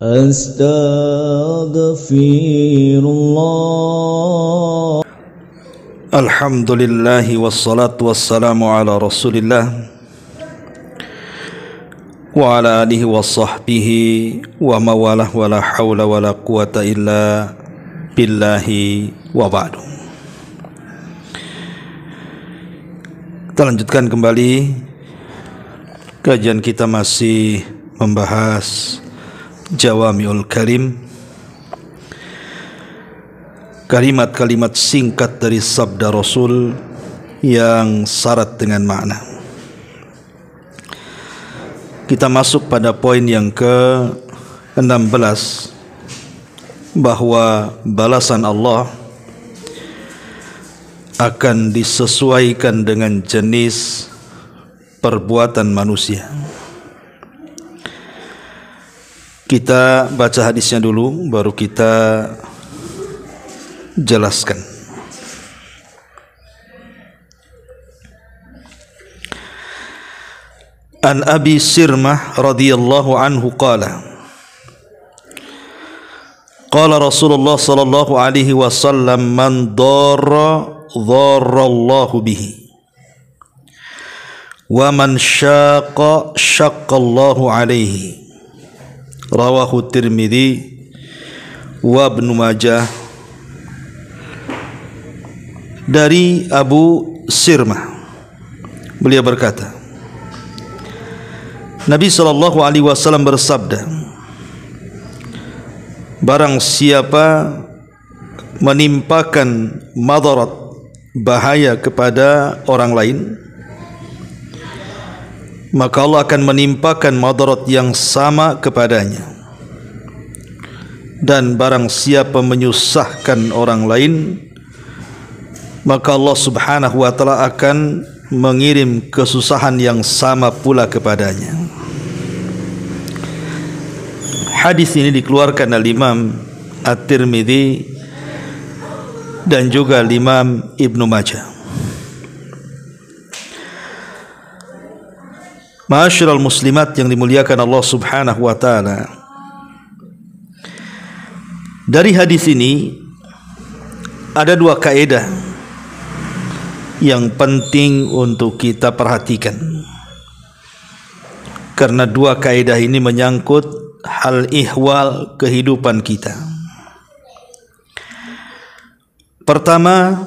Astaghfirullah. Alhamdulillahi wassalatu wassalamu ala rasulillah wa ala alihi wa sahbihi wa mawalah wa la hawla wa la quwata illa billahi wa ba'du. Kita lanjutkan kembali kajian kita, masih membahas Jawami'ul Kalim, kalimat-kalimat singkat dari sabda Rasul yang syarat dengan makna. Kita masuk pada poin yang ke-16, bahwa balasan Allah akan disesuaikan dengan jenis perbuatan manusia. Kita baca hadisnya dulu, baru kita jelaskan. An Abi Sirmah radhiyallahu anhu qala qala Rasulullah sallallahu alaihi wasallam, man darra dharrallahu bihi wa man syaqa syaqqallahu alaihi. Rawahu Tirmidzi wa Ibnu Majah. Dari Abu Sirmah, beliau berkata, Nabi SAW bersabda, barang siapa menimpakan madarat, bahaya kepada orang lain, maka Allah akan menimpakan madarat yang sama kepadanya. Dan barang siapa menyusahkan orang lain, maka Allah subhanahu wa ta'ala akan mengirim kesusahan yang sama pula kepadanya. Hadis ini dikeluarkan oleh Imam At-Tirmidzi dan juga Imam Ibnu Majah. Ma'asyiral muslimat yang dimuliakan Allah subhanahu wa ta'ala, dari hadis ini ada dua kaidah yang penting untuk kita perhatikan, karena dua kaidah ini menyangkut hal ihwal kehidupan kita. Pertama,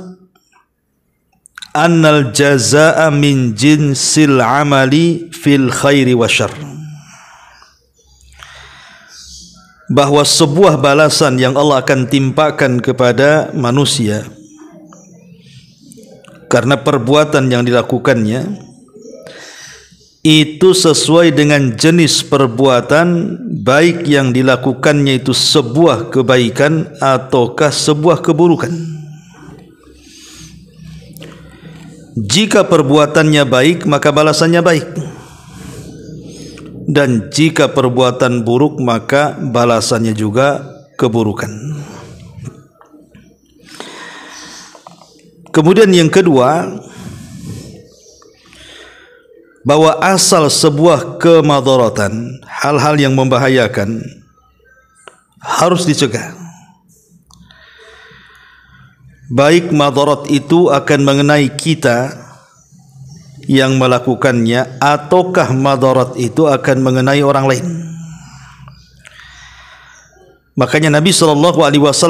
annal jazaa'a min jinsil amali fil khairi wa syarr, bahwa sebuah balasan yang Allah akan timpakan kepada manusia karena perbuatan yang dilakukannya itu sesuai dengan jenis perbuatan, baik yang dilakukannya itu sebuah kebaikan ataukah sebuah keburukan. Jika perbuatannya baik, maka balasannya baik, dan jika perbuatan buruk, maka balasannya juga keburukan. Kemudian yang kedua, bahwa asal sebuah kemadaratan, hal-hal yang membahayakan, harus dicegah. Baik madarat itu akan mengenai kita yang melakukannya, ataukah madarat itu akan mengenai orang lain. Makanya Nabi SAW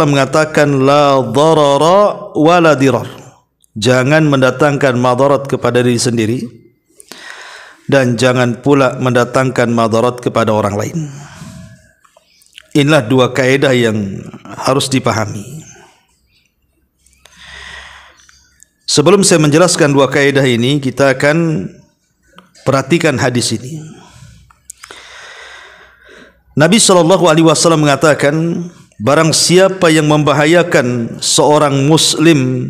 mengatakan, la darara wa la dirar, jangan mendatangkan madarat kepada diri sendiri, dan jangan pula mendatangkan madarat kepada orang lain. Inilah dua kaidah yang harus dipahami. Sebelum saya menjelaskan dua kaidah ini, kita akan perhatikan hadis ini. Nabi SAW mengatakan, barang siapa yang membahayakan seorang muslim,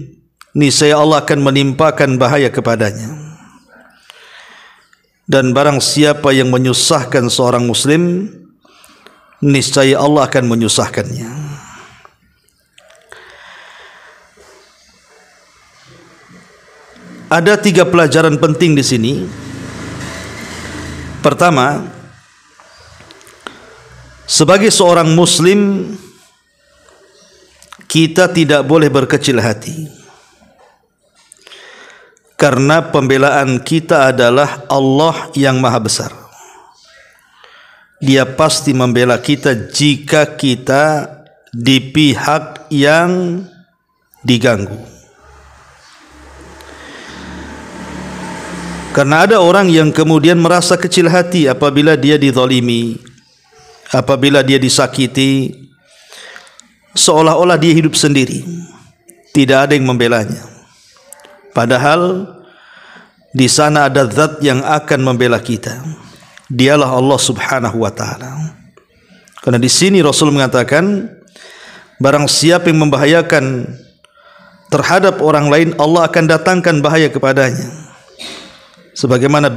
niscaya Allah akan menimpakan bahaya kepadanya. Dan barang siapa yang menyusahkan seorang muslim, niscaya Allah akan menyusahkannya. Ada 3 pelajaran penting di sini. Pertama, Sebagai seorang muslim, kita tidak boleh berkecil hati, karena pembelaan kita adalah Allah yang maha besar. Dia pasti membela kita jika kita di pihak yang diganggu. Karena ada orang yang kemudian merasa kecil hati apabila dia dizalimi, apabila dia disakiti, seolah-olah dia hidup sendiri, tidak ada yang membelanya. Padahal di sana ada zat yang akan membela kita. Dialah Allah Subhanahu wa taala. Karena di sini Rasul mengatakan, barang siapa yang membahayakan terhadap orang lain, Allah akan datangkan bahaya kepadanya. Sebagaimana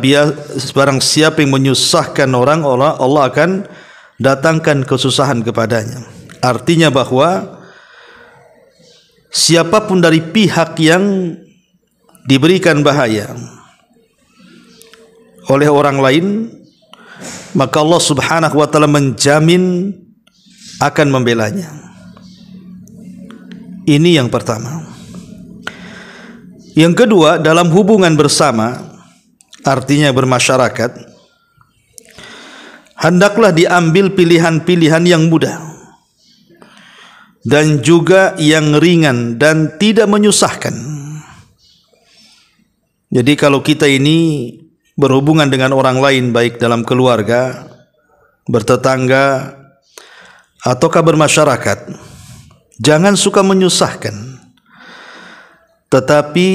barang siapa yang menyusahkan orang, Allah akan datangkan kesusahan kepadanya. Artinya bahwa siapapun dari pihak yang diberikan bahaya oleh orang lain, maka Allah Subhanahu wa taala menjamin akan membelanya. Ini yang pertama. Yang kedua, dalam hubungan bersama, artinya bermasyarakat, hendaklah diambil pilihan-pilihan yang mudah dan juga yang ringan dan tidak menyusahkan. Jadi kalau kita ini berhubungan dengan orang lain, baik dalam keluarga, bertetangga, ataukah bermasyarakat, jangan suka menyusahkan, tetapi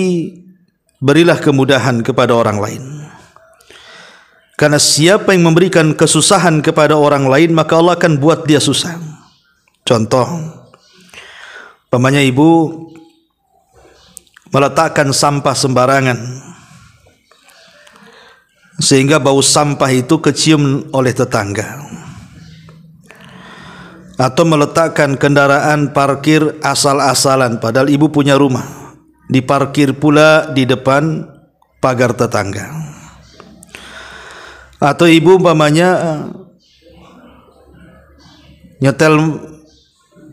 berilah kemudahan kepada orang lain. Karena siapa yang memberikan kesusahan kepada orang lain, maka Allah akan buat dia susah. Contoh, umpamanya ibu meletakkan sampah sembarangan sehingga bau sampah itu kecium oleh tetangga, atau meletakkan kendaraan parkir asal-asalan padahal ibu punya rumah, diparkir pula di depan pagar tetangga. Atau ibu umpamanya nyetel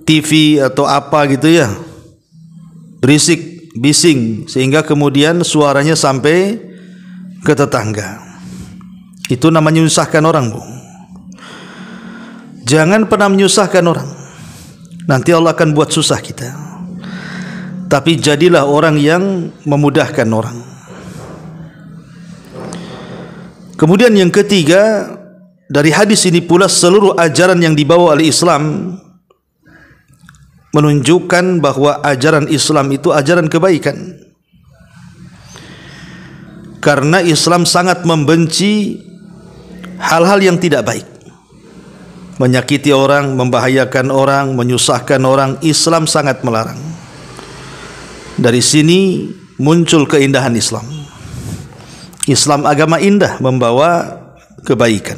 TV atau apa gitu ya, berisik, bising, sehingga kemudian suaranya sampai ke tetangga. Itu namanya menyusahkan orang, Bu. Jangan pernah menyusahkan orang, nanti Allah akan buat susah kita. Tapi jadilah orang yang memudahkan orang. Kemudian yang ketiga, dari hadis ini pula seluruh ajaran yang dibawa oleh Islam menunjukkan bahwa ajaran Islam itu ajaran kebaikan. Karena Islam sangat membenci hal-hal yang tidak baik, menyakiti orang, membahayakan orang, menyusahkan orang. Islam sangat melarang. Dari sini muncul keindahan Islam. Islam agama indah, membawa kebaikan.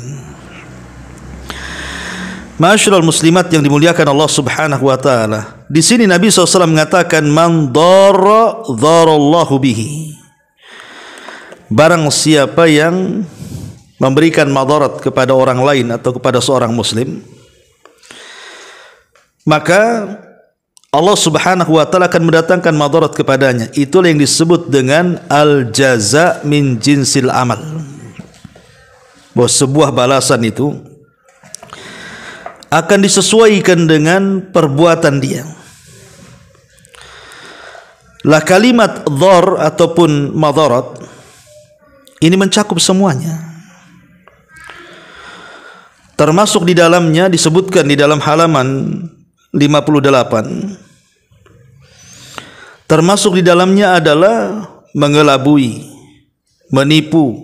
Ma'asyiral muslimat yang dimuliakan Allah Subhanahu wa taala. Di sini Nabi SAW mengatakan, man dharra dharallahu bihi. Barang siapa yang memberikan madarat kepada orang lain atau kepada seorang muslim, maka Allah Subhanahu wa taala akan mendatangkan madarat kepadanya. Itulah yang disebut dengan al-jaza min jinsil amal. Bahwa sebuah balasan itu akan disesuaikan dengan perbuatan dia. Lah kalimat dhar ataupun madarat ini mencakup semuanya. Termasuk di dalamnya disebutkan di dalam halaman 58, termasuk di dalamnya adalah mengelabui, menipu,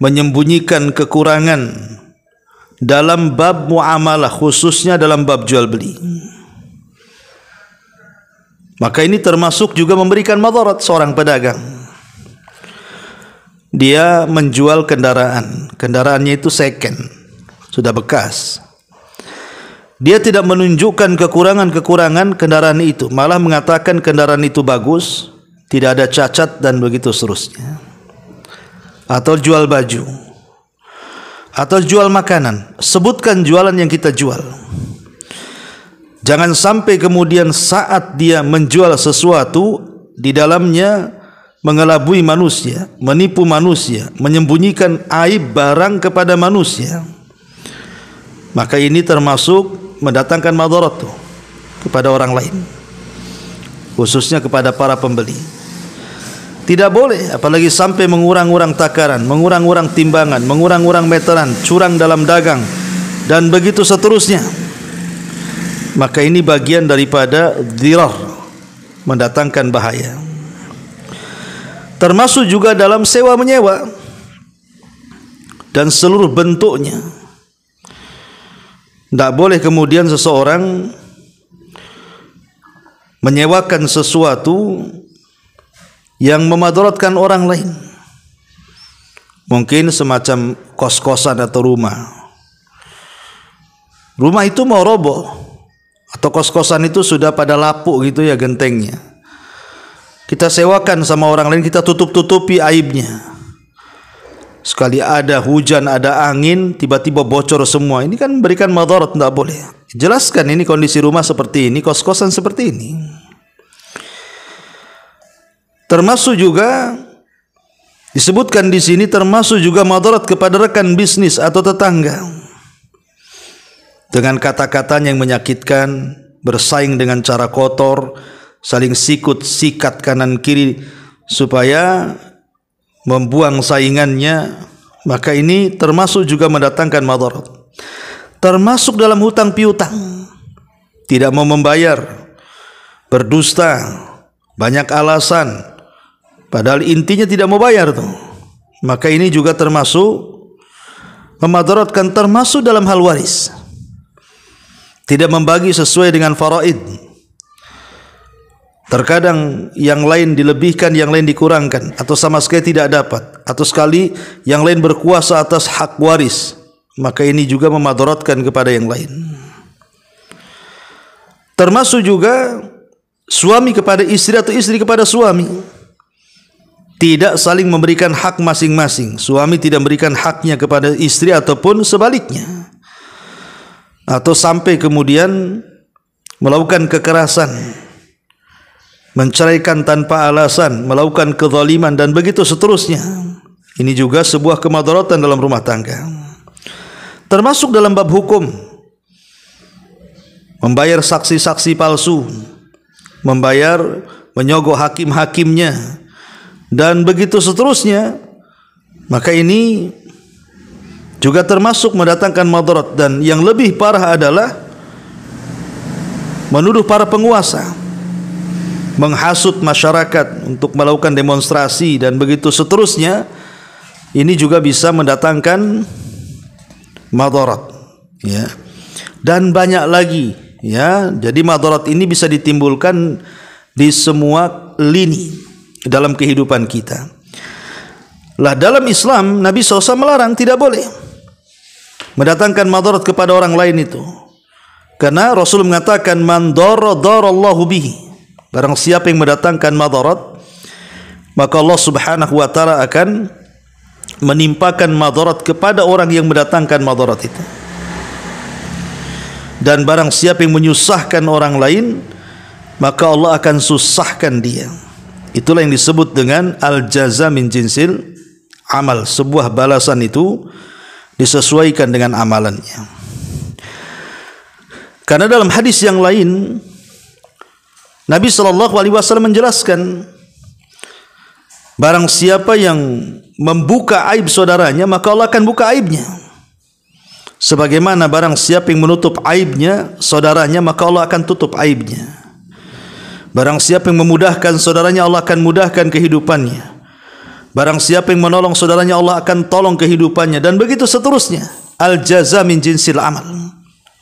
menyembunyikan kekurangan dalam bab muamalah, khususnya dalam bab jual beli. Maka ini termasuk juga memberikan madarat seorang pedagang. Dia menjual kendaraan, kendaraannya itu second, sudah bekas. Dia tidak menunjukkan kekurangan-kekurangan kendaraan itu, malah mengatakan kendaraan itu bagus, tidak ada cacat dan begitu seterusnya. Atau jual baju, atau jual makanan, sebutkan jualan yang kita jual. Jangan sampai kemudian saat dia menjual sesuatu di dalamnya mengelabui manusia, menipu manusia, menyembunyikan aib barang kepada manusia. Maka ini termasuk mendatangkan madarat kepada orang lain, khususnya kepada para pembeli. Tidak boleh, apalagi sampai mengurang-urang takaran, mengurang-urang timbangan, mengurang-urang meteran, curang dalam dagang, dan begitu seterusnya. Maka ini bagian daripada dhirar, mendatangkan bahaya. Termasuk juga dalam sewa menyewa dan seluruh bentuknya. Tidak boleh kemudian seseorang menyewakan sesuatu yang memadaratkan orang lain. Mungkin semacam kos-kosan atau rumah. Rumah itu mau roboh, atau kos-kosan itu sudah pada lapuk gitu ya gentengnya. Kita sewakan sama orang lain, kita tutup-tutupi aibnya. Sekali ada hujan, ada angin, tiba-tiba bocor semua. Ini kan memberikan madarat, tidak boleh. Jelaskan ini kondisi rumah seperti ini, kos-kosan seperti ini. Termasuk juga disebutkan di sini, termasuk juga madarat kepada rekan bisnis atau tetangga. Dengan kata-katanya yang menyakitkan, bersaing dengan cara kotor, saling sikut sikat kanan kiri supaya membuang saingannya. Maka ini termasuk juga mendatangkan madarat. Termasuk dalam hutang piutang, tidak mau membayar, berdusta, banyak alasan, padahal intinya tidak mau bayar tuh. Maka ini juga termasuk memadaratkan, termasuk dalam hal waris. Tidak membagi sesuai dengan faraid. Terkadang yang lain dilebihkan, yang lain dikurangkan, atau sama sekali tidak dapat, atau sekali yang lain berkuasa atas hak waris. Maka ini juga memadaratkan kepada yang lain. Termasuk juga suami kepada istri atau istri kepada suami. Tidak saling memberikan hak masing-masing. Suami tidak memberikan haknya kepada istri ataupun sebaliknya. Atau sampai kemudian melakukan kekerasan, menceraikan tanpa alasan, melakukan kezaliman, dan begitu seterusnya. Ini juga sebuah kemadaratan dalam rumah tangga. Termasuk dalam bab hukum, membayar saksi-saksi palsu, menyogok hakim-hakimnya, dan begitu seterusnya. Maka ini juga termasuk mendatangkan madarat. Dan yang lebih parah adalah menuduh para penguasa, menghasut masyarakat untuk melakukan demonstrasi, dan begitu seterusnya. Ini juga bisa mendatangkan madarat, ya. Dan banyak lagi, ya. Jadi madarat ini bisa ditimbulkan di semua lini dalam kehidupan kita. Lah dalam Islam Nabi SAW melarang, tidak boleh mendatangkan madarat kepada orang lain itu. Karena Rasul mengatakan man darallahu bihi. Barang siapa yang mendatangkan madarat, maka Allah Subhanahu wa taala akan menimpakan madarat kepada orang yang mendatangkan madarat itu. Dan barang siapa yang menyusahkan orang lain, maka Allah akan susahkan dia. Itulah yang disebut dengan al-jaza min jinsil amal. Sebuah balasan itu disesuaikan dengan amalannya. Karena dalam hadis yang lain Nabi SAW menjelaskan, barang siapa yang membuka aib saudaranya, maka Allah akan buka aibnya. Sebagaimana barang siapa yang menutup aibnya saudaranya, maka Allah akan tutup aibnya. Barang siapa yang memudahkan saudaranya, Allah akan mudahkan kehidupannya. Barang siapa yang menolong saudaranya, Allah akan tolong kehidupannya, dan begitu seterusnya. Al-jaza min jinsil amal.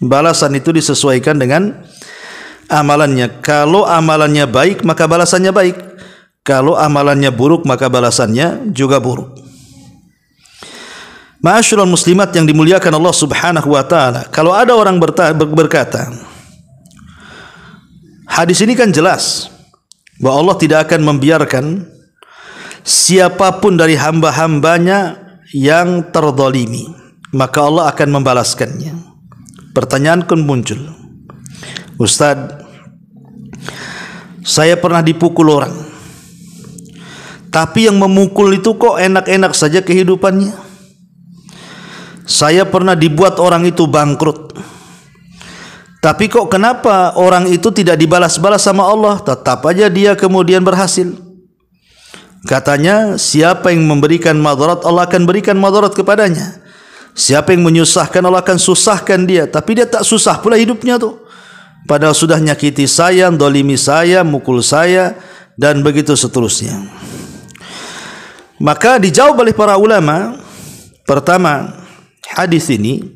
Balasan itu disesuaikan dengan amalannya. Kalau amalannya baik, maka balasannya baik. Kalau amalannya buruk, maka balasannya juga buruk. Ma'asyiral muslimat yang dimuliakan Allah Subhanahu wa taala, kalau ada orang berkata, hadis ini kan jelas bahwa Allah tidak akan membiarkan siapapun dari hamba-hambanya yang terzalimi, maka Allah akan membalaskannya. Pertanyaan pun muncul, Ustaz, saya pernah dipukul orang, tapi yang memukul itu kok enak-enak saja kehidupannya. Saya pernah dibuat orang itu bangkrut, tapi kok kenapa orang itu tidak dibalas-balas sama Allah, tetap aja dia kemudian berhasil. Katanya, siapa yang memberikan madarat, Allah akan berikan madarat kepadanya. Siapa yang menyusahkan, Allah akan susahkan dia. Tapi dia tak susah pula hidupnya tuh, padahal sudah nyakiti saya, dolimi saya, mukul saya, dan begitu seterusnya. Maka dijawab oleh para ulama, pertama, hadis ini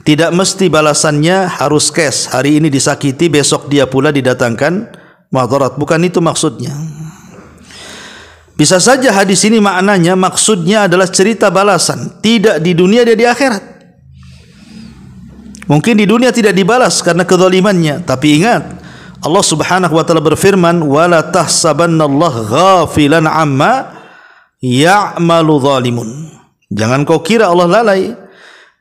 tidak mesti balasannya harus cash. Hari ini disakiti, besok dia pula didatangkan madarat. Bukan itu maksudnya. Bisa saja hadis ini maknanya, maksudnya adalah cerita balasan, tidak di dunia, dia di akhirat. Mungkin di dunia tidak dibalas karena kezalimannya, tapi ingat, Allah Subhanahu wa taala berfirman, "Wala tahsabannallaha ghafilan amma ya'malu zalimun." Jangan kau kira Allah lalai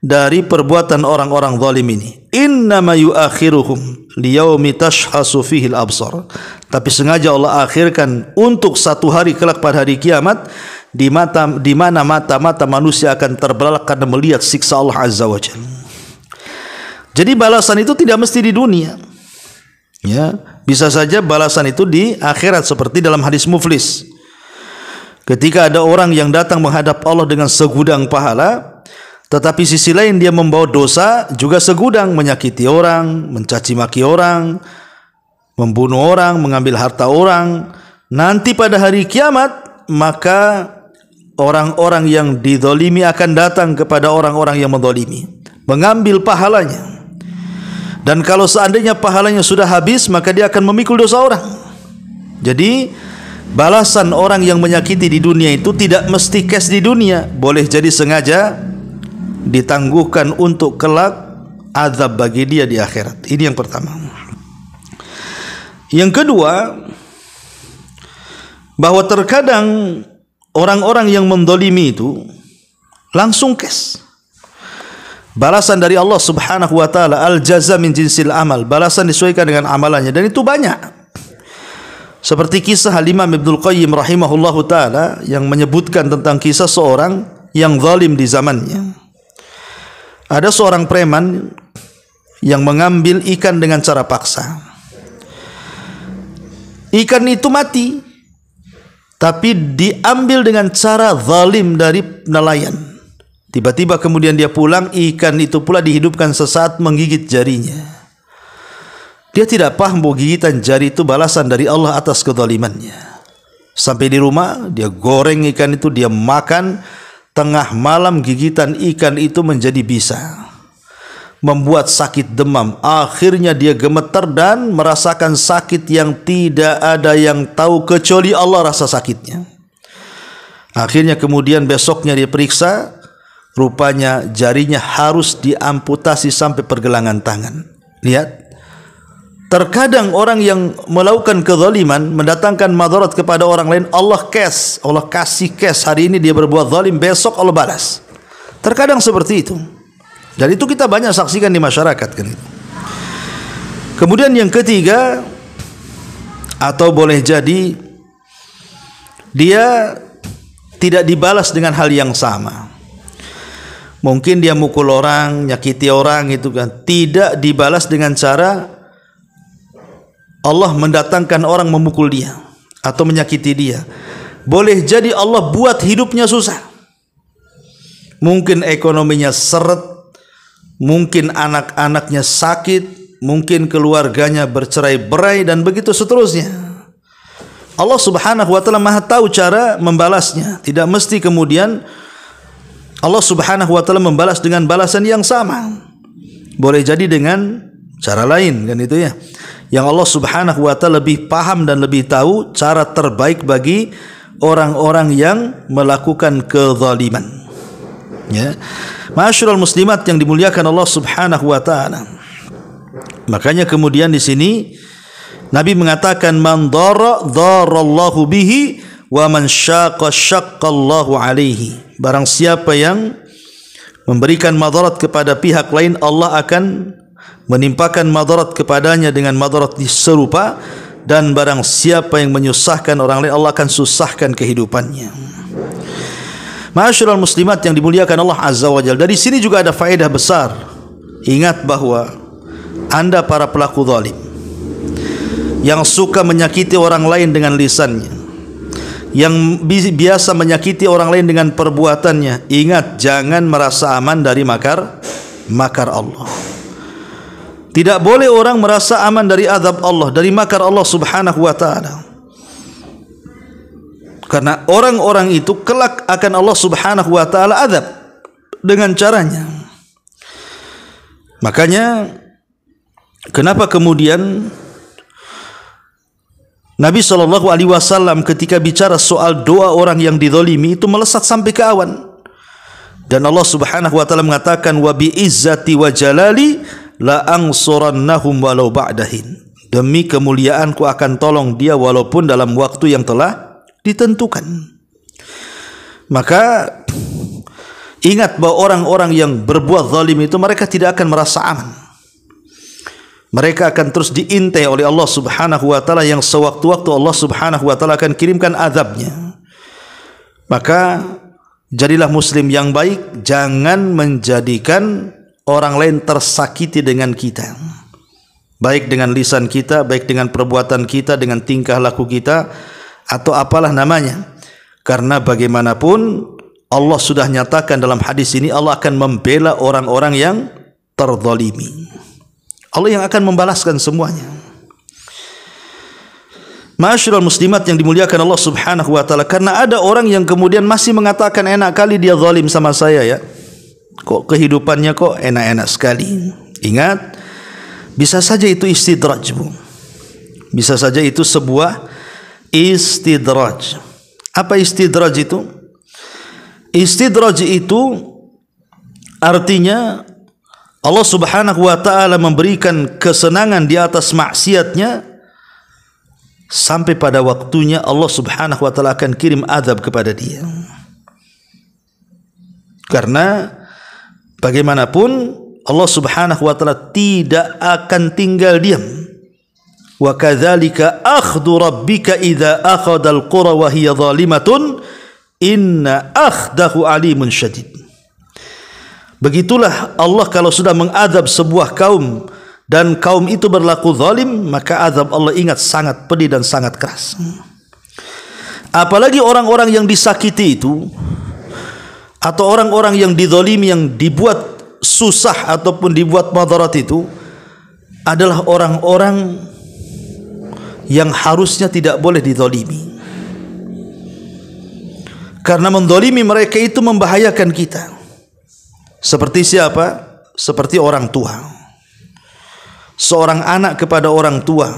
dari perbuatan orang-orang zalim ini. Innama yu'akhiruhum liyaumi tashhasu fihi al-absar. Tapi sengaja Allah akhirkan untuk satu hari kelak pada hari kiamat, di mana mata-mata manusia akan terbelalak karena melihat siksa Allah Azza wa Jalla. Jadi balasan itu tidak mesti di dunia. Ya, bisa saja balasan itu di akhirat, seperti dalam hadis Muflis. Ketika ada orang yang datang menghadap Allah dengan segudang pahala, tetapi sisi lain dia membawa dosa juga segudang, menyakiti orang, mencaci maki orang, membunuh orang, mengambil harta orang. Nanti pada hari kiamat, maka orang-orang yang dizalimi akan datang kepada orang-orang yang menzalimi, mengambil pahalanya. Dan kalau seandainya pahalanya sudah habis, maka dia akan memikul dosa orang. Jadi balasan orang yang menyakiti di dunia itu tidak mesti cash di dunia, boleh jadi sengaja ditangguhkan untuk kelak azab bagi dia di akhirat. Ini yang pertama. Yang kedua, bahwa terkadang orang-orang yang mendolimi itu langsung cash. Balasan dari Allah Subhanahu wa taala, al-jaza min jinsil amal, balasan disesuaikan dengan amalannya, dan itu banyak. Seperti kisah Al-Imam Ibnul Qayyim rahimahullahu taala yang menyebutkan tentang kisah seorang yang zalim di zamannya. Ada seorang preman yang mengambil ikan dengan cara paksa. Ikan itu mati, tapi diambil dengan cara zalim dari nelayan. Tiba-tiba kemudian dia pulang, ikan itu pula dihidupkan sesaat menggigit jarinya. Dia tidak paham bahwa gigitan jari itu balasan dari Allah atas kezalimannya. Sampai di rumah, dia goreng ikan itu, dia makan. Tengah malam gigitan ikan itu menjadi bisa, membuat sakit demam. Akhirnya dia gemetar dan merasakan sakit yang tidak ada yang tahu kecuali Allah rasa sakitnya. Akhirnya kemudian besoknya dia periksa, rupanya jarinya harus diamputasi sampai pergelangan tangan. Lihat, terkadang orang yang melakukan kezaliman, mendatangkan madarat kepada orang lain, Allah kasih cash. Hari ini dia berbuat zalim, besok Allah balas. Terkadang seperti itu. Dan itu kita banyak saksikan di masyarakat kan itu. Kemudian yang ketiga, atau boleh jadi dia tidak dibalas dengan hal yang sama. Mungkin dia mukul orang, nyakiti orang itu kan, tidak dibalas dengan cara Allah mendatangkan orang memukul dia atau menyakiti dia. Boleh jadi Allah buat hidupnya susah. Mungkin ekonominya seret, mungkin anak-anaknya sakit, mungkin keluarganya bercerai-berai, dan begitu seterusnya. Allah Subhanahu wa taala Maha tahu cara membalasnya. Tidak mesti kemudian Allah Subhanahu wa taala membalas dengan balasan yang sama. Boleh jadi dengan cara lain kan itu ya. Yang Allah Subhanahu wa taala lebih paham dan lebih tahu cara terbaik bagi orang-orang yang melakukan kezaliman. Ya. Ma'asyiral muslimat yang dimuliakan Allah Subhanahu wa taala. Makanya kemudian di sini Nabi mengatakan, man darallahu bihi wa man syaqa syaqqallahu alaihi. Barang siapa yang memberikan madarat kepada pihak lain, Allah akan menimpakan madarat kepadanya dengan madarat serupa, dan barang siapa yang menyusahkan orang lain, Allah akan susahkan kehidupannya. Ma'asyiral muslimat yang dimuliakan Allah Azza wa Jalla, dari sini juga ada faedah besar. Ingat bahwa Anda para pelaku zalim yang suka menyakiti orang lain dengan lisannya, yang biasa menyakiti orang lain dengan perbuatannya, ingat, jangan merasa aman dari makar Allah. Tidak boleh orang merasa aman dari azab Allah, dari makar Allah Subhanahu wa ta'ala. Karena orang-orang itu kelak akan Allah Subhanahu wa ta'ala azab dengan caranya. Makanya kenapa kemudian Nabi SAW ketika bicara soal doa orang yang dizalimi itu melesat sampai ke awan. Dan Allah Subhanahu wa ta'ala mengatakan, wa bi izzati wa jalali la ansurannahum walau ba'dahin. Demi kemuliaanku akan tolong dia walaupun dalam waktu yang telah ditentukan. Maka ingat bahwa orang-orang yang berbuat zalim itu mereka tidak akan merasa aman. Mereka akan terus diintai oleh Allah Subhanahu wa ta'ala, yang sewaktu-waktu Allah Subhanahu wa ta'ala akan kirimkan azabnya. Maka jadilah muslim yang baik, jangan menjadikan orang lain tersakiti dengan kita, baik dengan lisan kita, baik dengan perbuatan kita, dengan tingkah laku kita, atau apalah namanya. Karena bagaimanapun Allah sudah nyatakan dalam hadis ini, Allah akan membela orang-orang yang terzalimi. Allah yang akan membalaskan semuanya. Ma'asyiral muslimat yang dimuliakan Allah Subhanahu wa ta'ala, karena ada orang yang kemudian masih mengatakan, enak kali dia zalim sama saya ya, kok kehidupannya kok enak-enak sekali. Ingat, bisa saja itu istidraj, Bu. Bisa saja itu sebuah istidraj. Apa istidraj itu? Istidraj itu artinya Allah Subhanahu wa ta'ala memberikan kesenangan di atas maksiatnya, sampai pada waktunya Allah Subhanahu wa ta'ala akan kirim azab kepada dia. Karena bagaimanapun Allah Subhanahu wa ta'ala tidak akan tinggal diam. Wa kadzalika akhdhu rabbika idza akhadhal qura wa hiya zalimatun inna akhdahu alimun syadid. Begitulah Allah kalau sudah mengadab sebuah kaum dan kaum itu berlaku zalim, maka azab Allah, ingat, sangat pedih dan sangat keras. Apalagi orang-orang yang disakiti itu, atau orang-orang yang dizalimi, yang dibuat susah ataupun dibuat madarat itu, adalah orang-orang yang harusnya tidak boleh dizalimi. Karena menzalimi mereka itu membahayakan kita. Seperti siapa? Seperti orang tua. Seorang anak kepada orang tua.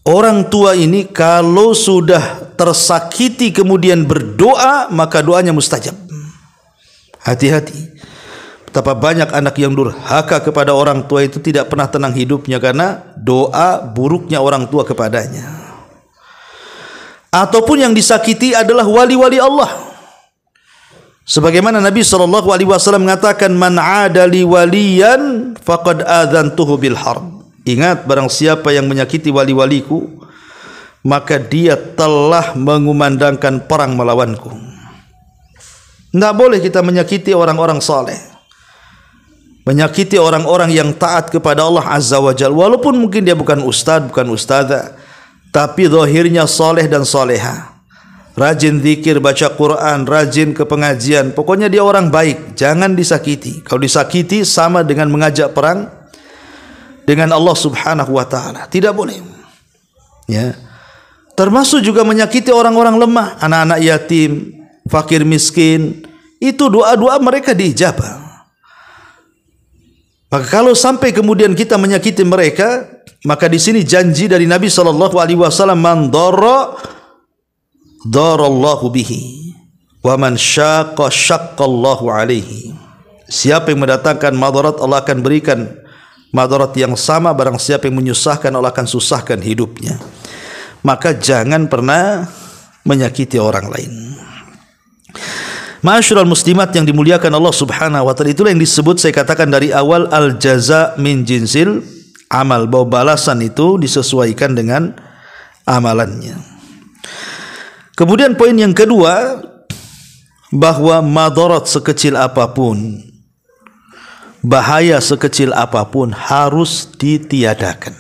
Orang tua ini kalau sudah tersakiti kemudian berdoa, maka doanya mustajab. Hati-hati. Betapa banyak anak yang durhaka kepada orang tua itu tidak pernah tenang hidupnya karena doa buruknya orang tua kepadanya. Ataupun yang disakiti adalah wali-wali Allah. Sebagaimana Nabi SAW mengatakan, man adali waliyan faqad adzantuhu bil harb. Ingat, barang siapa yang menyakiti wali-waliku, maka dia telah mengumandangkan perang melawanku. Tidak boleh kita menyakiti orang-orang saleh, menyakiti orang-orang yang taat kepada Allah Azza wa Jalla, walaupun mungkin dia bukan ustaz, bukan ustazah, tapi zahirnya saleh dan salehah, rajin zikir, baca Quran, rajin ke pengajian, pokoknya dia orang baik. Jangan disakiti. Kalau disakiti sama dengan mengajak perang dengan Allah Subhanahu wa ta'ala. Tidak boleh. Ya. Termasuk juga menyakiti orang-orang lemah, anak-anak yatim, fakir miskin. Itu doa-doa mereka diijabah. Maka kalau sampai kemudian kita menyakiti mereka, maka di sini janji dari Nabi SAW, man darallahu bihi wa man syaqqa syaqqallahu alaihi. Siapa yang mendatangkan madarat, Allah akan berikan madarat yang sama. Barang siapa yang menyusahkan, Allah akan susahkan hidupnya. Maka jangan pernah menyakiti orang lain. Ma'asyiral muslimat yang dimuliakan Allah Subhanahu wa taala, itulah yang disebut, saya katakan dari awal, al jaza min jinsil amal, bahwa balasan itu disesuaikan dengan amalannya. Kemudian poin yang kedua, bahwa madarat sekecil apapun, bahaya sekecil apapun harus ditiadakan.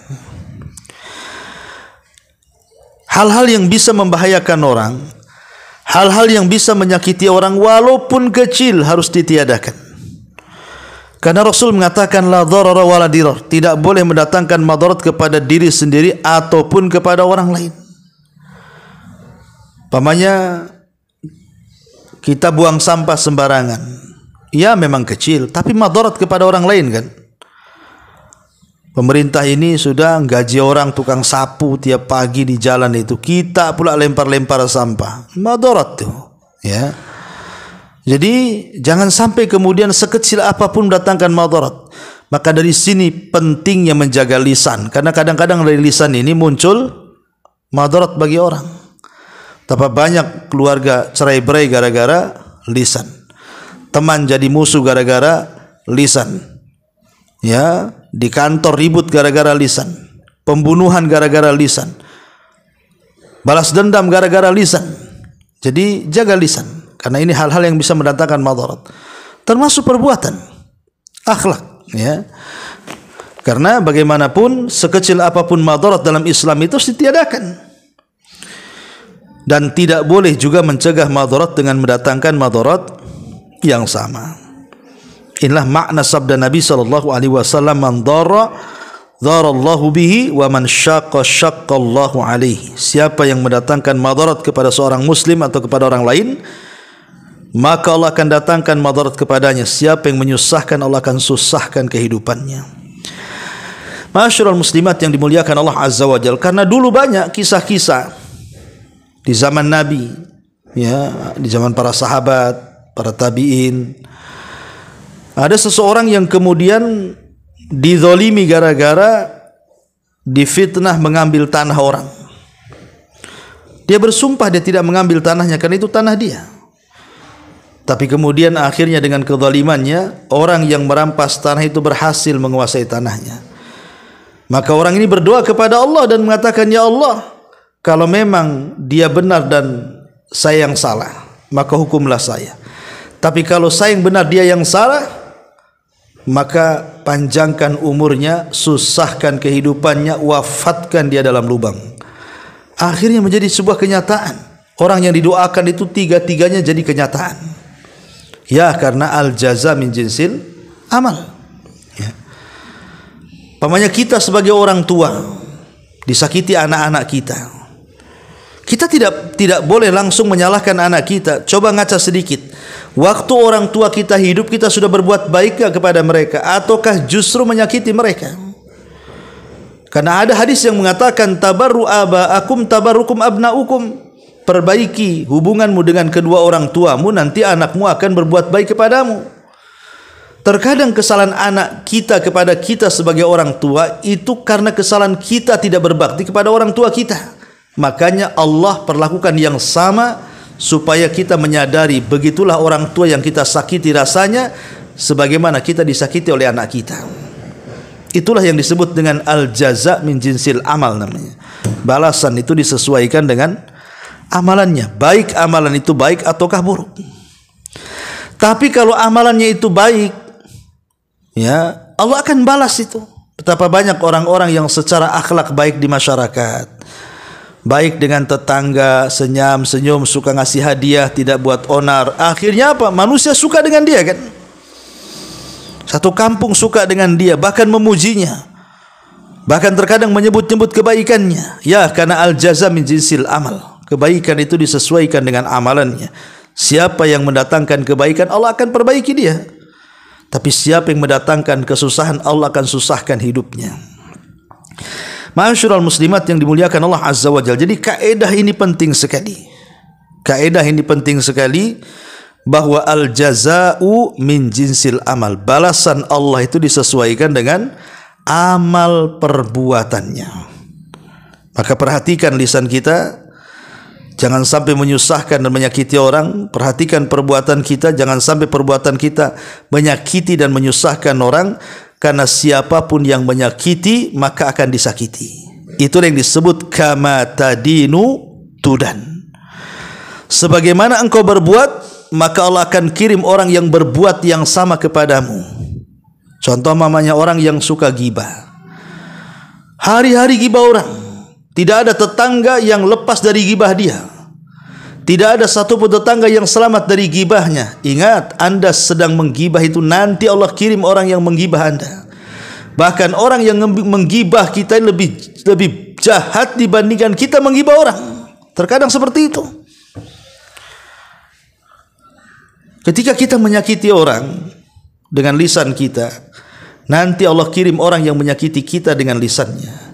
Hal-hal yang bisa membahayakan orang, hal-hal yang bisa menyakiti orang walaupun kecil harus ditiadakan. Karena Rasul mengatakan la dharara wala dirar, tidak boleh mendatangkan madarat kepada diri sendiri ataupun kepada orang lain. Pamannya kita buang sampah sembarangan, ya memang kecil, tapi madarat kepada orang lain kan. Pemerintah ini sudah gaji orang tukang sapu tiap pagi di jalan itu, kita pula lempar-lempar sampah, madarat tuh, ya. Jadi jangan sampai kemudian sekecil apapun mendatangkan madarat. Maka dari sini pentingnya menjaga lisan, karena kadang-kadang dari lisan ini muncul madarat bagi orang. Betapa banyak keluarga cerai-berai gara-gara lisan, teman jadi musuh gara-gara lisan. Ya, di kantor ribut gara-gara lisan, pembunuhan gara-gara lisan, balas dendam gara-gara lisan. Jadi jaga lisan, karena ini hal-hal yang bisa mendatangkan madarat, termasuk perbuatan, akhlak, ya. Karena bagaimanapun sekecil apapun madarat dalam Islam itu harus ditiadakan, dan tidak boleh juga mencegah madarat dengan mendatangkan madarat yang sama. Inilah makna sabda Nabi sallallahu alaihi wasallam, man darra darallahu bihi wa man syaqqa syaqqallahu alaihi. Siapa yang mendatangkan madarat kepada seorang muslim atau kepada orang lain, maka Allah akan datangkan madarat kepadanya. Siapa yang menyusahkan, Allah akan susahkan kehidupannya. Ma'asyiral muslimat yang dimuliakan Allah Azza wa Jalla, karena dulu banyak kisah-kisah di zaman Nabi, ya, di zaman para sahabat, para tabi'in. Ada seseorang yang kemudian dizalimi gara-gara difitnah mengambil tanah orang. Dia bersumpah dia tidak mengambil tanahnya karena itu tanah dia. Tapi kemudian akhirnya dengan kezalimannya, orang yang merampas tanah itu berhasil menguasai tanahnya. Maka orang ini berdoa kepada Allah dan mengatakan, ya Allah, kalau memang dia benar dan saya yang salah, maka hukumlah saya. Tapi kalau saya yang benar, dia yang salah, maka panjangkan umurnya, susahkan kehidupannya, wafatkan dia dalam lubang. Akhirnya menjadi sebuah kenyataan. Orang yang didoakan itu tiga-tiganya jadi kenyataan. Ya, karena al jaza min jinsil amal. Ya. Pamannya kita sebagai orang tua disakiti anak-anak kita, kita tidak boleh langsung menyalahkan anak kita. Coba ngaca sedikit. Waktu orang tua kita hidup, kita sudah berbuat baik kepada mereka, ataukah justru menyakiti mereka? Karena ada hadis yang mengatakan, tabarru aba'akum tabarrukum abna'ukum. Perbaiki hubunganmu dengan kedua orang tuamu, nanti anakmu akan berbuat baik kepadamu. Terkadang kesalahan anak kita kepada kita sebagai orang tua itu karena kesalahan kita tidak berbakti kepada orang tua kita. Makanya Allah perlakukan yang sama supaya kita menyadari begitulah orang tua yang kita sakiti rasanya sebagaimana kita disakiti oleh anak kita. Itulah yang disebut dengan al jaza min jinsil amal namanya. Balasan itu disesuaikan dengan amalannya. Baik amalan itu baik ataukah buruk. Tapi kalau amalannya itu baik, ya, Allah akan balas itu. Betapa banyak orang-orang yang secara akhlak baik di masyarakat, baik dengan tetangga, senyum, suka ngasih hadiah, tidak buat onar. Akhirnya apa? Manusia suka dengan dia kan? Satu kampung suka dengan dia, bahkan memujinya, bahkan terkadang menyebut-nyebut kebaikannya. Ya, karena al jaza min jinsil amal. Kebaikan itu disesuaikan dengan amalannya. Siapa yang mendatangkan kebaikan, Allah akan perbaiki dia. Tapi siapa yang mendatangkan kesusahan, Allah akan susahkan hidupnya. Ma'asyiral muslimat yang dimuliakan Allah Azza wa Jalla. Jadi kaedah ini penting sekali. Kaedah ini penting sekali, bahwa al jaza'u min jinsil amal. Balasan Allah itu disesuaikan dengan amal perbuatannya. Maka perhatikan lisan kita, Jangan sampai menyusahkan dan menyakiti orang. Perhatikan perbuatan kita, jangan sampai perbuatan kita menyakiti dan menyusahkan orang, karena siapapun yang menyakiti maka akan disakiti. Itu yang disebut kama tadinu tudan. Sebagaimana engkau berbuat, maka Allah akan kirim orang yang berbuat yang sama kepadamu. Contoh mamanya orang yang suka gibah, hari-hari gibah orang. Tidak ada tetangga yang lepas dari gibah dia. Tidak ada satupun tetangga yang selamat dari gibahnya. Ingat, Anda sedang menggibah itu, nanti Allah kirim orang yang menggibah Anda. Bahkan orang yang menggibah kita lebih jahat dibandingkan kita menggibah orang. Terkadang seperti itu. Ketika kita menyakiti orang dengan lisan kita, nanti Allah kirim orang yang menyakiti kita dengan lisannya.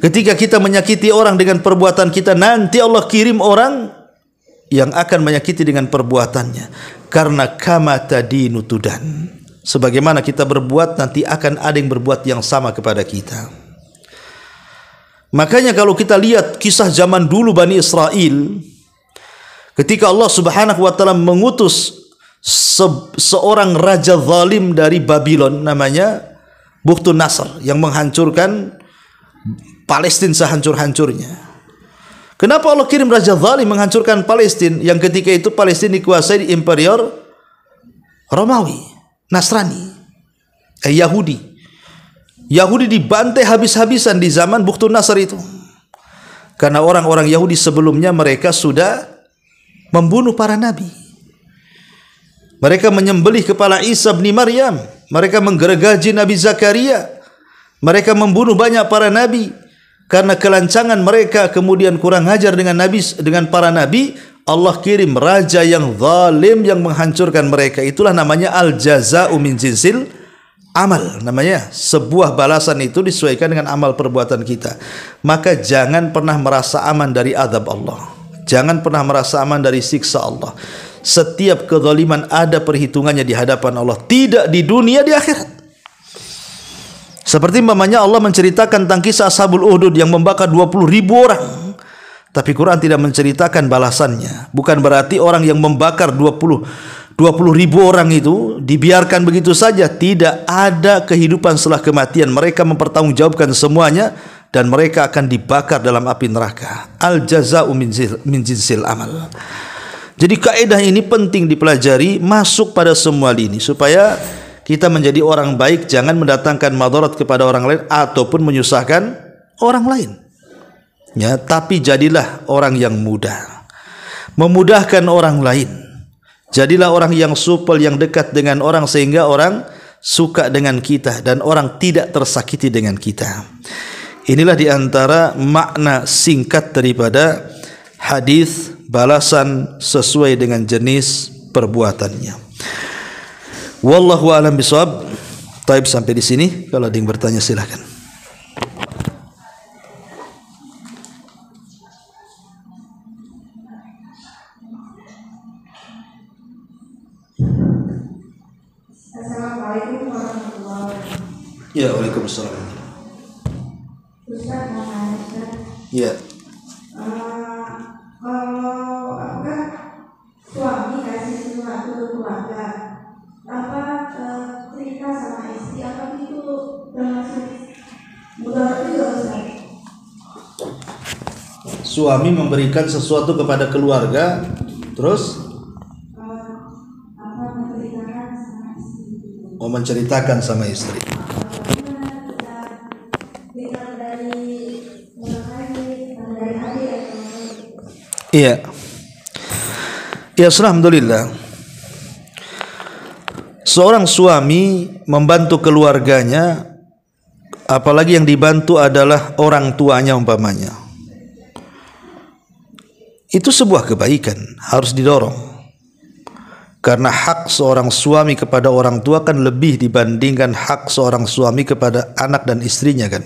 Ketika kita menyakiti orang dengan perbuatan kita, nanti Allah kirim orang yang akan menyakiti dengan perbuatannya. Karena kama tadinu tudan. Sebagaimana kita berbuat, nanti akan ada yang berbuat yang sama kepada kita. Makanya kalau kita lihat kisah zaman dulu Bani Israel, ketika Allah Subhanahu wa taala mengutus seorang raja zalim dari Babylon namanya Bukhtunasr yang menghancurkan Palestina sehancur-hancurnya. Kenapa Allah kirim raja zalim menghancurkan Palestina yang ketika itu Palestina dikuasai di Imperial Romawi, Nasrani, Yahudi. Yahudi dibantai habis-habisan di zaman Bukhtunasr itu. Karena orang-orang Yahudi sebelumnya mereka sudah membunuh para nabi. Mereka menyembelih kepala Isa bin Maryam, mereka menggergaji Nabi Zakaria, mereka membunuh banyak para nabi. Karena kelancangan mereka kemudian kurang ajar dengan para nabi, Allah kirim raja yang zalim yang menghancurkan mereka. Itulah namanya al-jaza'u min jinsil amal. Namanya sebuah balasan itu disesuaikan dengan amal perbuatan kita. Maka jangan pernah merasa aman dari azab Allah. Jangan pernah merasa aman dari siksa Allah. Setiap kezaliman ada perhitungannya di hadapan Allah. Tidak di dunia, di akhirat. Seperti umpamanya Allah menceritakan tentang kisah Ashabul Uhdud yang membakar 20.000 orang. Tapi Quran tidak menceritakan balasannya. Bukan berarti orang yang membakar 20.000 orang itu dibiarkan begitu saja. Tidak ada kehidupan setelah kematian. Mereka mempertanggungjawabkan semuanya dan mereka akan dibakar dalam api neraka. Al-jaza'u min jinsil amal. Jadi kaidah ini penting dipelajari, masuk pada semua lini supaya kita menjadi orang baik, jangan mendatangkan madarat kepada orang lain ataupun menyusahkan orang lain. Ya, tapi jadilah orang yang mudah, memudahkan orang lain. Jadilah orang yang supel, yang dekat dengan orang sehingga orang suka dengan kita dan orang tidak tersakiti dengan kita. Inilah diantara makna singkat daripada hadis balasan sesuai dengan jenis perbuatannya. Wallahu a'lam bishawab. Taib sampai di sini. Kalau ada yang bertanya silakan. Assalamualaikum warahmatullahi wabarakatuh. Ya, waalaikumsalam. Ustaz, mau nanya Ustaz. Ya. Kalau apakah suami kasih sesuatu ke keluarga, apa cerita sama istri, apa itu termasuk mudarat juga Ustaz? Suami memberikan sesuatu kepada keluarga, terus menceritakan sama istri. menceritakan sama istri. Iya. Ya, alhamdulillah. Seorang suami membantu keluarganya, apalagi yang dibantu adalah orang tuanya umpamanya. Itu sebuah kebaikan, harus didorong. Karena hak seorang suami kepada orang tua kan lebih dibandingkan hak seorang suami kepada anak dan istrinya kan.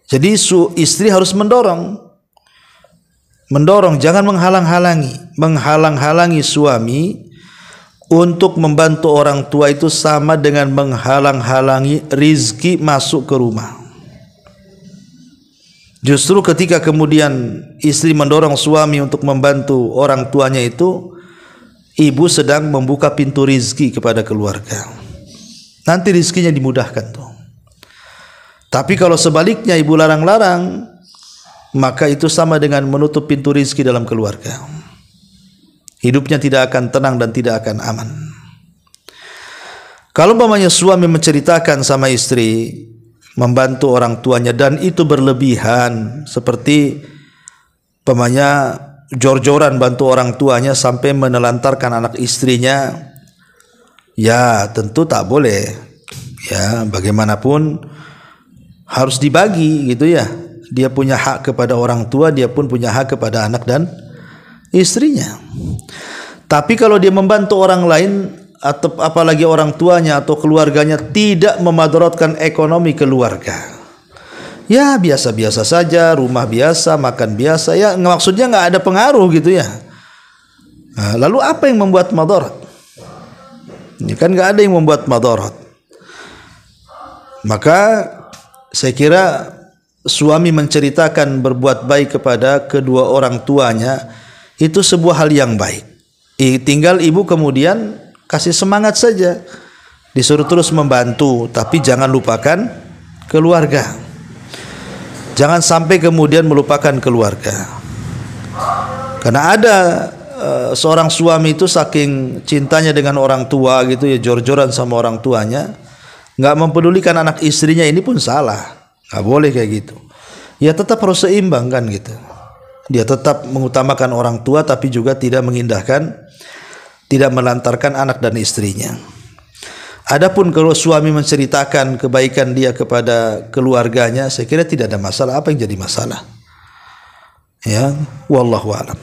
Jadi istri harus mendorong, jangan menghalang-halangi suami untuk membantu orang tua. Itu sama dengan menghalang-halangi rizki masuk ke rumah. Justru ketika kemudian istri mendorong suami untuk membantu orang tuanya itu, ibu sedang membuka pintu rizki kepada keluarga. Nanti rizkinya dimudahkan tuh. Tapi kalau sebaliknya ibu larang-larang, maka itu sama dengan menutup pintu rizki dalam keluarga. Hidupnya tidak akan tenang dan tidak akan aman. Kalau umpamanya suami menceritakan sama istri, membantu orang tuanya dan itu berlebihan, seperti umpamanya jor-joran bantu orang tuanya sampai menelantarkan anak istrinya, ya tentu tak boleh. Ya, bagaimanapun harus dibagi gitu ya. Dia punya hak kepada orang tua, dia pun punya hak kepada anak dan istrinya. Tapi kalau dia membantu orang lain, atau apalagi orang tuanya atau keluarganya, tidak memadaratkan ekonomi keluarga, ya biasa-biasa saja, rumah biasa, makan biasa, ya maksudnya nggak ada pengaruh gitu ya. Nah, lalu apa yang membuat madarat? Ini kan nggak ada yang membuat madarat. Maka saya kira suami menceritakan berbuat baik kepada kedua orang tuanya itu sebuah hal yang baik. Tinggal ibu kemudian kasih semangat saja, disuruh terus membantu, tapi jangan lupakan keluarga. Jangan sampai kemudian melupakan keluarga. Karena ada seorang suami itu saking cintanya dengan orang tua gitu ya, jor-joran sama orang tuanya, nggak mempedulikan anak istrinya, ini pun salah. Nggak boleh kayak gitu. Ya tetap harus seimbang kan gitu. Dia tetap mengutamakan orang tua, tapi juga tidak mengindahkan, tidak melantarkan anak dan istrinya. Adapun kalau suami menceritakan kebaikan dia kepada keluarganya, saya kira tidak ada masalah. Apa yang jadi masalah? Ya, wallahu a'lam.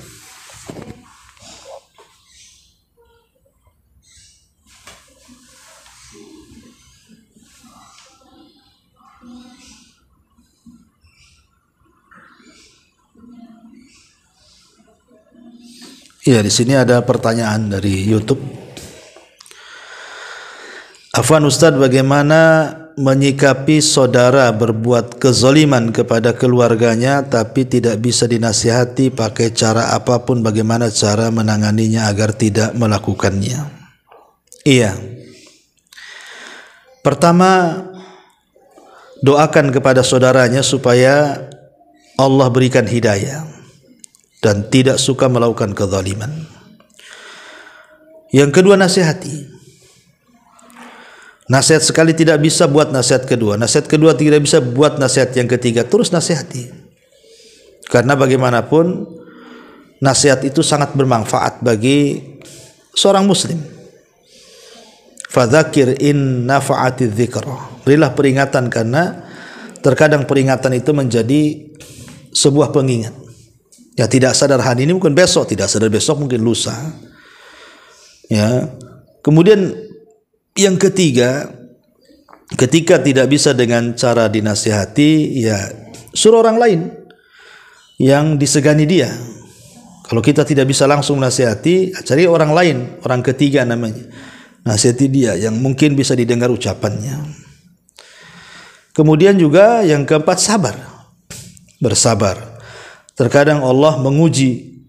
Ya, di sini ada pertanyaan dari YouTube. Afwan Ustaz, bagaimana menyikapi saudara berbuat kezaliman kepada keluarganya tapi tidak bisa dinasihati pakai cara apapun, bagaimana cara menanganinya agar tidak melakukannya? Iya. Pertama, doakan kepada saudaranya supaya Allah berikan hidayah dan tidak suka melakukan kezaliman. Yang kedua, nasihati. Nasihat sekali tidak bisa, buat nasihat kedua. Nasihat kedua tidak bisa, buat nasihat yang ketiga. Terus nasihati. Karena bagaimanapun nasihat itu sangat bermanfaat bagi seorang muslim. Fadzakir in nafa'ati dzikra. Berilah peringatan, karena terkadang peringatan itu menjadi sebuah pengingat. Ya, tidak sadar hari ini mungkin besok, tidak sadar besok mungkin lusa. Ya. Kemudian yang ketiga, ketika tidak bisa dengan cara dinasihati, ya suruh orang lain yang disegani dia. Kalau kita tidak bisa langsung nasihati, cari orang lain, orang ketiga namanya. Nasihati dia yang mungkin bisa didengar ucapannya. Kemudian juga yang keempat, sabar. Bersabar. Terkadang Allah menguji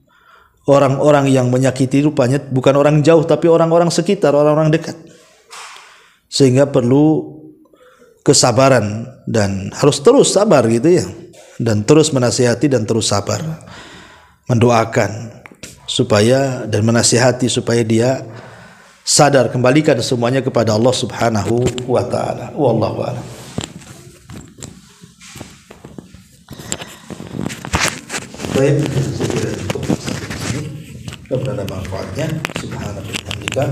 orang-orang yang menyakiti, rupanya bukan orang jauh tapi orang-orang sekitar, orang-orang dekat. Sehingga perlu kesabaran dan harus terus sabar gitu ya. Dan terus menasihati dan terus sabar. Mendoakan supaya dan menasihati supaya dia sadar, kembalikan semuanya kepada Allah Subhanahu wa taala. Wallahu a'lam. Baik, saya kira cukup ini. Mudah-mudahan ada manfaatnya. Subhanallah wa bihamdika,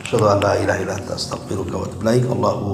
asyhadu an la ilaha illa anta, astaghfiruka wa atubu ilaik. Allahu